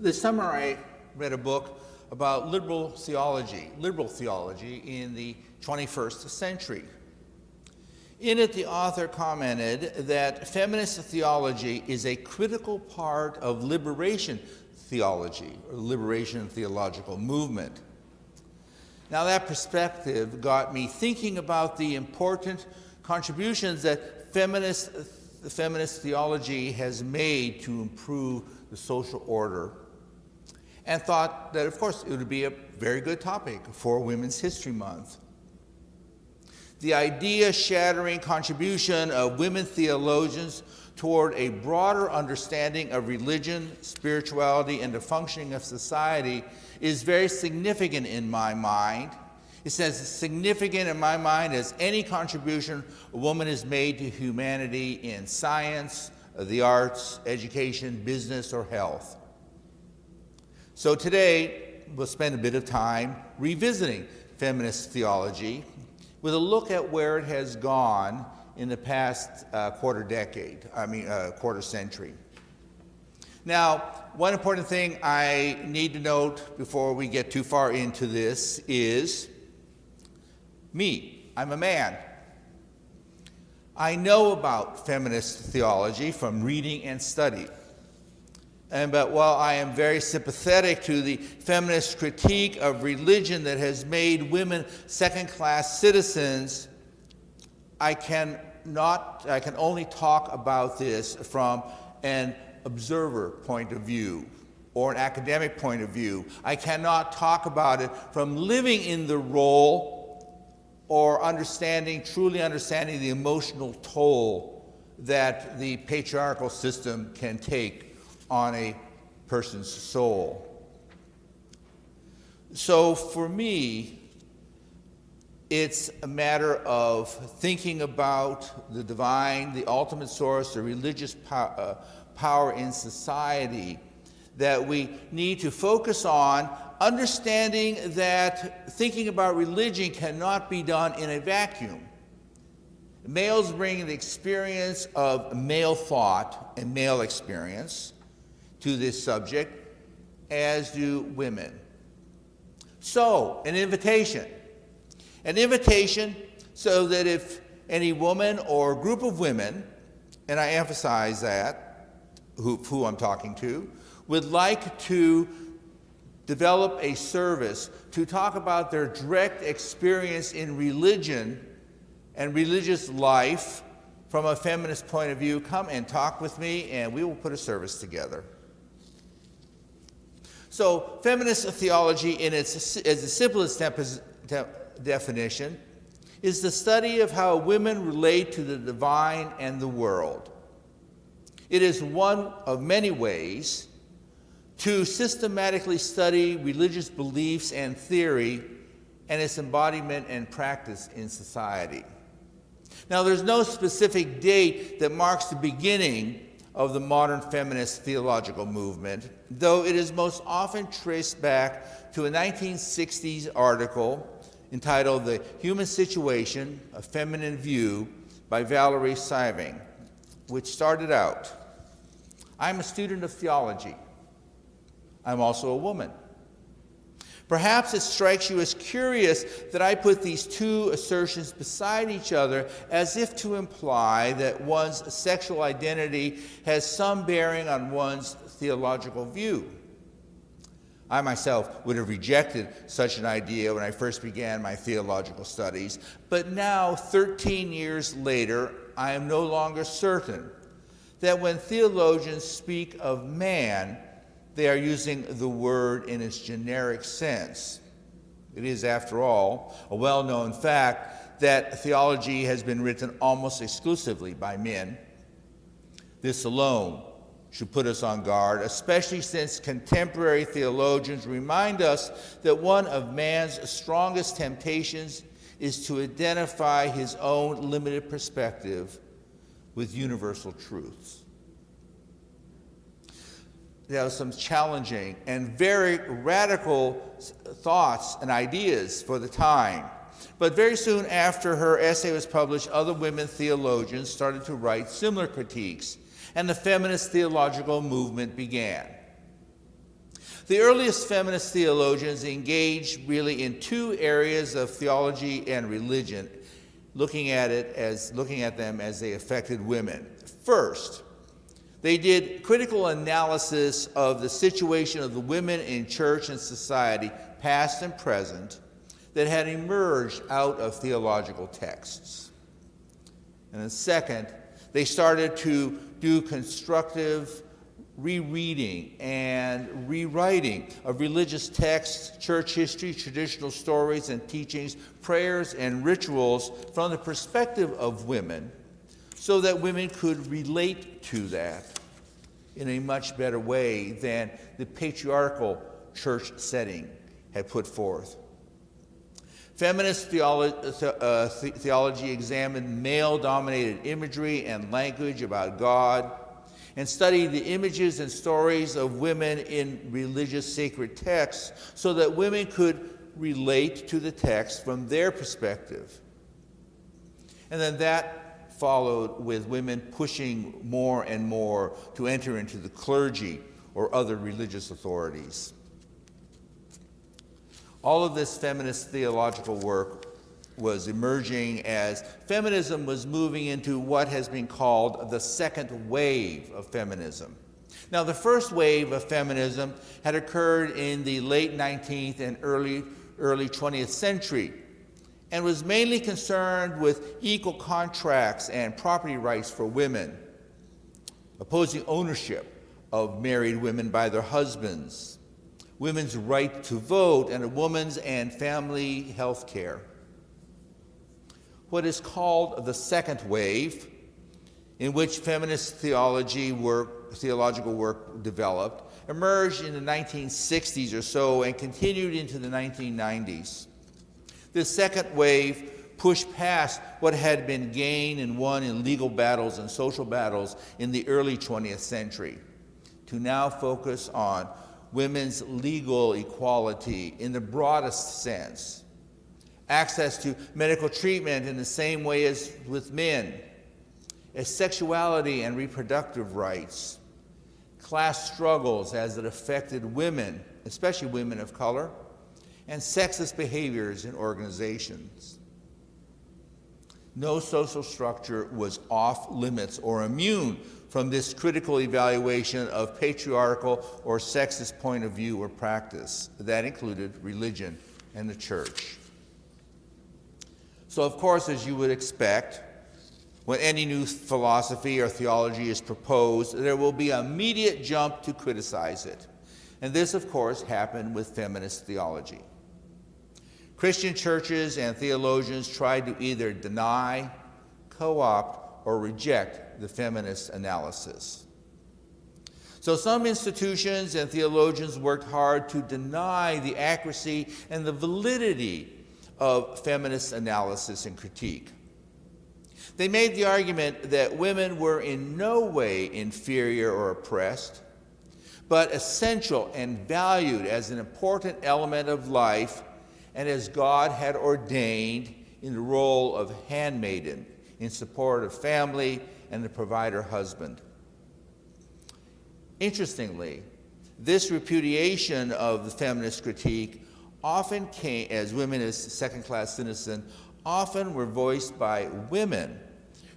This summer I read a book about liberal theology in the 21st century. In it, the author commented that feminist theology is a critical part of liberation theology, or liberation theological movement. Now that perspective got me thinking about the important contributions that feminist theology has made to improve the social order, and thought that, of course, it would be a very good topic for Women's History Month. The idea-shattering contribution of women theologians toward a broader understanding of religion, spirituality, and the functioning of society is very significant in my mind. It's as significant in my mind as any contribution a woman has made to humanity in science, the arts, education, business, or health. So today, we'll spend a bit of time revisiting feminist theology with a look at where it has gone in the past quarter century. Now, one important thing I need to note before we get too far into this is me. I'm a man. I know about feminist theology from reading and study. But while I am very sympathetic to the feminist critique of religion that has made women second-class citizens, I can only talk about this from an observer point of view or an academic point of view. I cannot talk about it from living in the role or truly understanding the emotional toll that the patriarchal system can take on a person's soul. So for me, it's a matter of thinking about the divine, the ultimate source, the religious power in society, that we need to focus on, understanding that thinking about religion cannot be done in a vacuum. Males bring the experience of male thought and male experience to this subject, as do women. So, an invitation so that if any woman or group of women, and I emphasize that, who I'm talking to, would like to develop a service to talk about their direct experience in religion and religious life from a feminist point of view, come and talk with me and we will put a service together. So, feminist theology, as the simplest definition, is the study of how women relate to the divine and the world. It is one of many ways to systematically study religious beliefs and theory and its embodiment and practice in society. Now, there's no specific date that marks the beginning of the modern feminist theological movement, though it is most often traced back to a 1960s article entitled "The Human Situation, A Feminine View" by Valerie Siving, which started out, "I'm a student of theology. I'm also a woman. Perhaps it strikes you as curious that I put these two assertions beside each other as if to imply that one's sexual identity has some bearing on one's theological view. I myself would have rejected such an idea when I first began my theological studies, but now, 13 years later, I am no longer certain that when theologians speak of man, they are using the word in its generic sense. It is, after all, a well-known fact that theology has been written almost exclusively by men. This alone should put us on guard, especially since contemporary theologians remind us that one of man's strongest temptations is to identify his own limited perspective with universal truths. There are some challenging and very radical thoughts and ideas for the time. But very soon after her essay was published, other women theologians started to write similar critiques, and the feminist theological movement began. The earliest feminist theologians engaged really in two areas of theology and religion, looking at them as they affected women. First, they did critical analysis of the situation of the women in church and society, past and present, that had emerged out of theological texts. And then second, they started to do constructive rereading and rewriting of religious texts, church history, traditional stories and teachings, prayers and rituals from the perspective of women, so that women could relate to that in a much better way than the patriarchal church setting had put forth. Feminist theology examined male-dominated imagery and language about God, and studied the images and stories of women in religious sacred texts so that women could relate to the text from their perspective. And then that followed with women pushing more and more to enter into the clergy or other religious authorities. All of this feminist theological work was emerging as feminism was moving into what has been called the second wave of feminism. Now, the first wave of feminism had occurred in the late 19th and early 20th century, and was mainly concerned with equal contracts and property rights for women, opposing ownership of married women by their husbands, women's right to vote, and a woman's and family health care. What is called the second wave, in which feminist theological work developed, emerged in the 1960s or so and continued into the 1990s. This second wave pushed past what had been gained and won in legal battles and social battles in the early 20th century, to now focus on women's legal equality in the broadest sense, access to medical treatment in the same way as with men, as sexuality and reproductive rights, class struggles as it affected women, especially women of color, and sexist behaviors in organizations. No social structure was off limits or immune from this critical evaluation of patriarchal or sexist point of view or practice. That included religion and the church. So, of course, as you would expect, when any new philosophy or theology is proposed, there will be an immediate jump to criticize it. And this, of course, happened with feminist theology. Christian churches and theologians tried to either deny, co-opt, or reject the feminist analysis. So some institutions and theologians worked hard to deny the accuracy and the validity of feminist analysis and critique. They made the argument that women were in no way inferior or oppressed, but essential and valued as an important element of life, and as God had ordained in the role of handmaiden in support of family and the provider husband. Interestingly, this repudiation of the feminist critique often came, as women as second-class citizens, often were voiced by women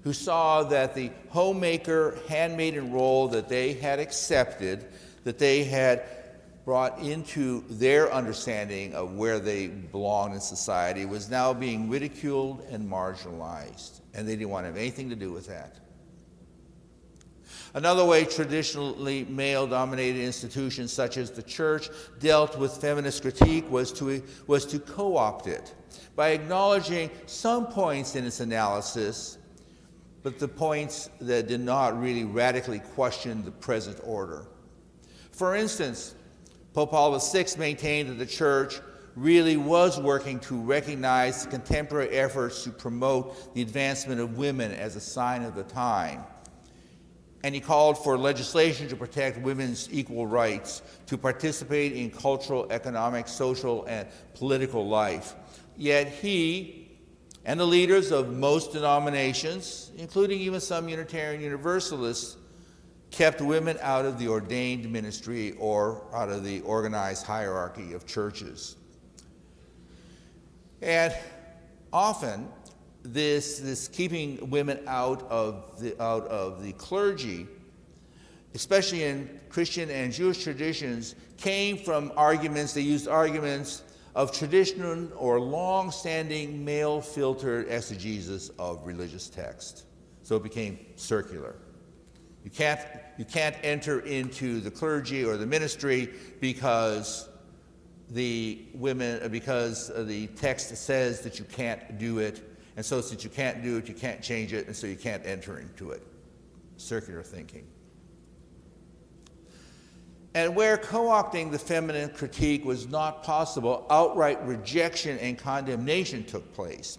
who saw that the homemaker, handmaiden role that they had accepted, that they had brought into their understanding of where they belonged in society, was now being ridiculed and marginalized, and they didn't want to have anything to do with that. Another way traditionally male-dominated institutions such as the church dealt with feminist critique was to co-opt it by acknowledging some points in its analysis, but the points that did not really radically question the present order. For instance, Pope Paul VI maintained that the church really was working to recognize the contemporary efforts to promote the advancement of women as a sign of the time. And he called for legislation to protect women's equal rights to participate in cultural, economic, social, and political life. Yet he and the leaders of most denominations, including even some Unitarian Universalists, kept women out of the ordained ministry or out of the organized hierarchy of churches. And often, this keeping women out of the clergy, especially in Christian and Jewish traditions, came from arguments. They used arguments of traditional or long-standing male-filtered exegesis of religious text. So it became circular. You can't enter into the clergy or the ministry because the text says that you can't do it, and so since you can't do it, you can't change it, and so you can't enter into it. Circular thinking. And where co-opting the feminine critique was not possible, outright rejection and condemnation took place.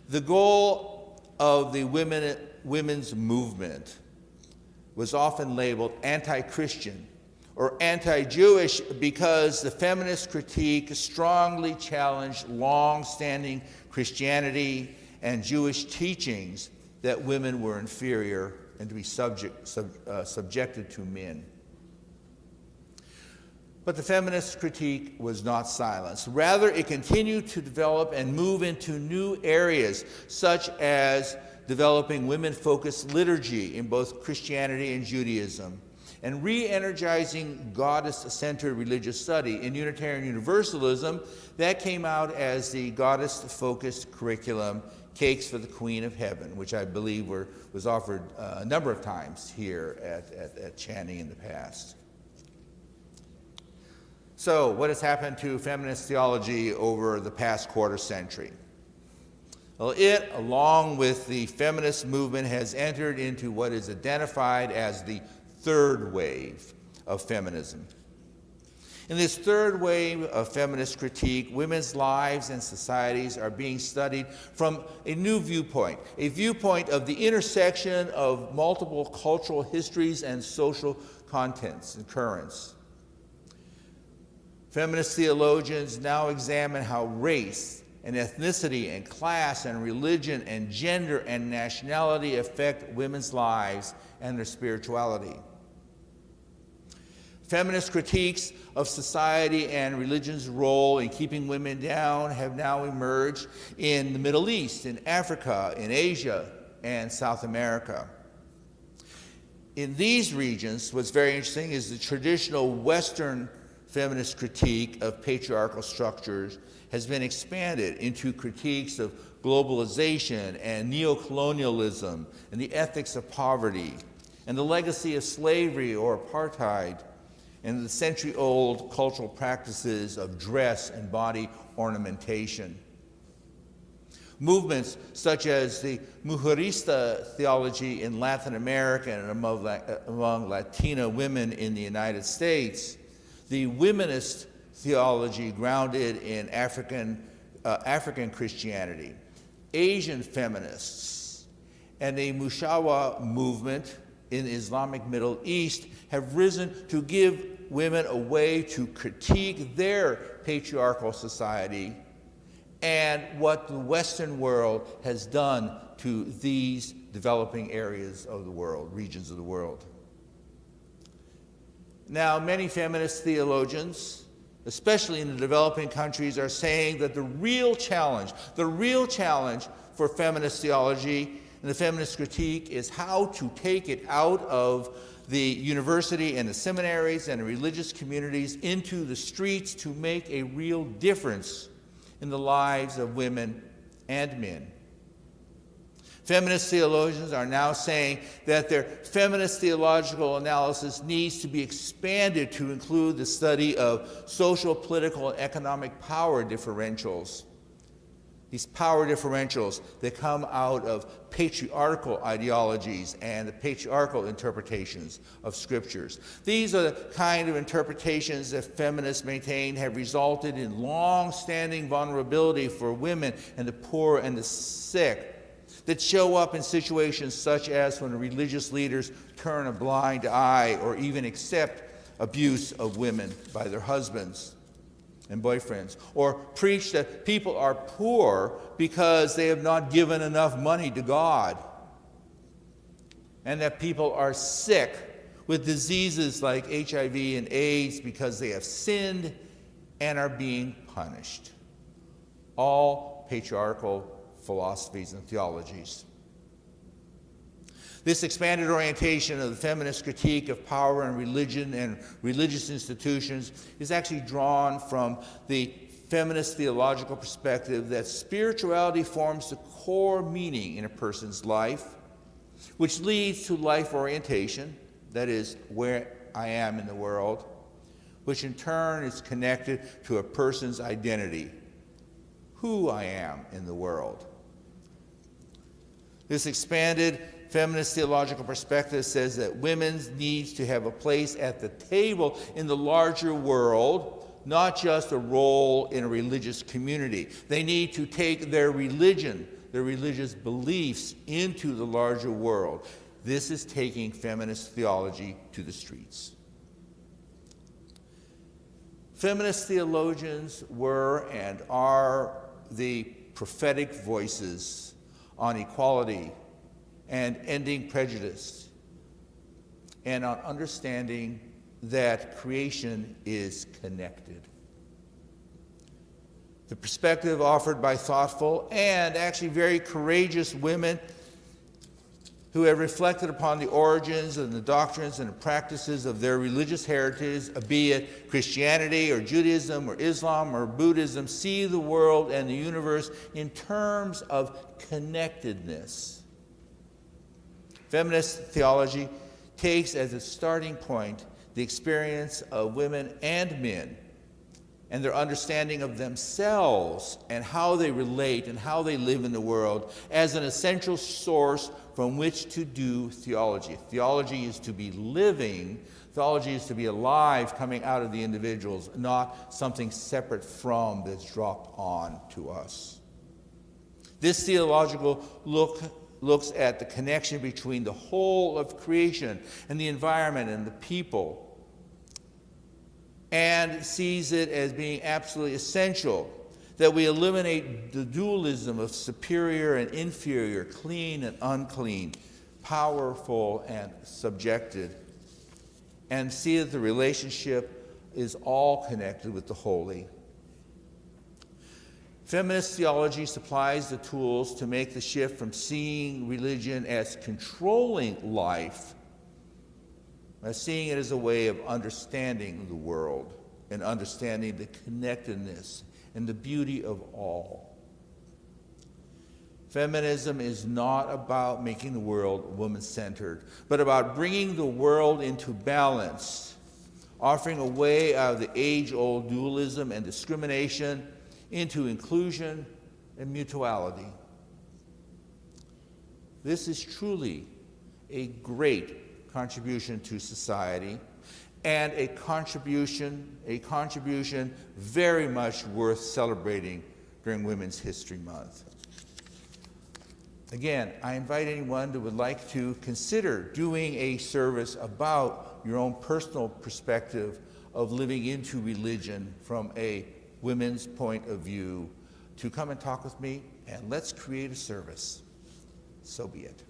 The goal of the women's movement was often labeled anti-Christian or anti-Jewish because the feminist critique strongly challenged long-standing Christianity and Jewish teachings that women were inferior and to be subjected to men. But the feminist critique was not silenced. Rather, it continued to develop and move into new areas, such as developing women-focused liturgy in both Christianity and Judaism, and re-energizing goddess-centered religious study. In Unitarian Universalism, that came out as the goddess-focused curriculum, Cakes for the Queen of Heaven, which I believe was offered a number of times here at Channing in the past. So, what has happened to feminist theology over the past quarter century? Well, it, along with the feminist movement, has entered into what is identified as the third wave of feminism. In this third wave of feminist critique, women's lives and societies are being studied from a new viewpoint, a viewpoint of the intersection of multiple cultural histories and social contents and currents. Feminist theologians now examine how race and ethnicity and class and religion and gender and nationality affect women's lives and their spirituality. Feminist critiques of society and religion's role in keeping women down have now emerged in the Middle East, in Africa, in Asia, and South America. In these regions, what's very interesting is the traditional Western feminist critique of patriarchal structures has been expanded into critiques of globalization and neocolonialism and the ethics of poverty and the legacy of slavery or apartheid and the century-old cultural practices of dress and body ornamentation. Movements such as the Mujerista theology in Latin America and among Latina women in the United States, the womanist theology grounded in African Christianity, Asian feminists, and the Mushawa movement in the Islamic Middle East have risen to give women a way to critique their patriarchal society and what the Western world has done to these developing areas of the world, regions of the world. Now, many feminist theologians, especially in the developing countries, are saying that the real challenge for feminist theology and the feminist critique is how to take it out of the university and the seminaries and the religious communities into the streets to make a real difference in the lives of women and men. Feminist theologians are now saying that their feminist theological analysis needs to be expanded to include the study of social, political, and economic power differentials. These power differentials that come out of patriarchal ideologies and the patriarchal interpretations of scriptures. These are the kind of interpretations that feminists maintain have resulted in long-standing vulnerability for women and the poor and the sick, that show up in situations such as when religious leaders turn a blind eye or even accept abuse of women by their husbands and boyfriends, or preach that people are poor because they have not given enough money to God, and that people are sick with diseases like HIV and AIDS because they have sinned and are being punished. All patriarchal philosophies and theologies. This expanded orientation of the feminist critique of power and religion and religious institutions is actually drawn from the feminist theological perspective that spirituality forms the core meaning in a person's life, which leads to life orientation, that is, where I am in the world, which in turn is connected to a person's identity, who I am in the world. This expanded feminist theological perspective says that women need to have a place at the table in the larger world, not just a role in a religious community. They need to take their religion, their religious beliefs, into the larger world. This is taking feminist theology to the streets. Feminist theologians were and are the prophetic voices on equality and ending prejudice, and on understanding that creation is connected. The perspective offered by thoughtful and actually very courageous women who have reflected upon the origins and the doctrines and the practices of their religious heritage, be it Christianity or Judaism or Islam or Buddhism, see the world and the universe in terms of connectedness. Feminist theology takes as its starting point the experience of women and men and their understanding of themselves and how they relate and how they live in the world as an essential source from which to do theology. Theology is to be living. Theology is to be alive, coming out of the individuals, not something separate from that's dropped on to us. This theological looks at the connection between the whole of creation and the environment and the people, and sees it as being absolutely essential that we eliminate the dualism of superior and inferior, clean and unclean, powerful and subjected, and see that the relationship is all connected with the holy. Feminist theology supplies the tools to make the shift from seeing religion as controlling life, as seeing it as a way of understanding the world and understanding the connectedness and the beauty of all. Feminism is not about making the world woman-centered, but about bringing the world into balance, offering a way out of the age-old dualism and discrimination into inclusion and mutuality. This is truly a great contribution to society, and a contribution very much worth celebrating during Women's History Month. Again, I invite anyone who would like to consider doing a service about your own personal perspective of living into religion from a women's point of view to come and talk with me, and let's create a service. So be it.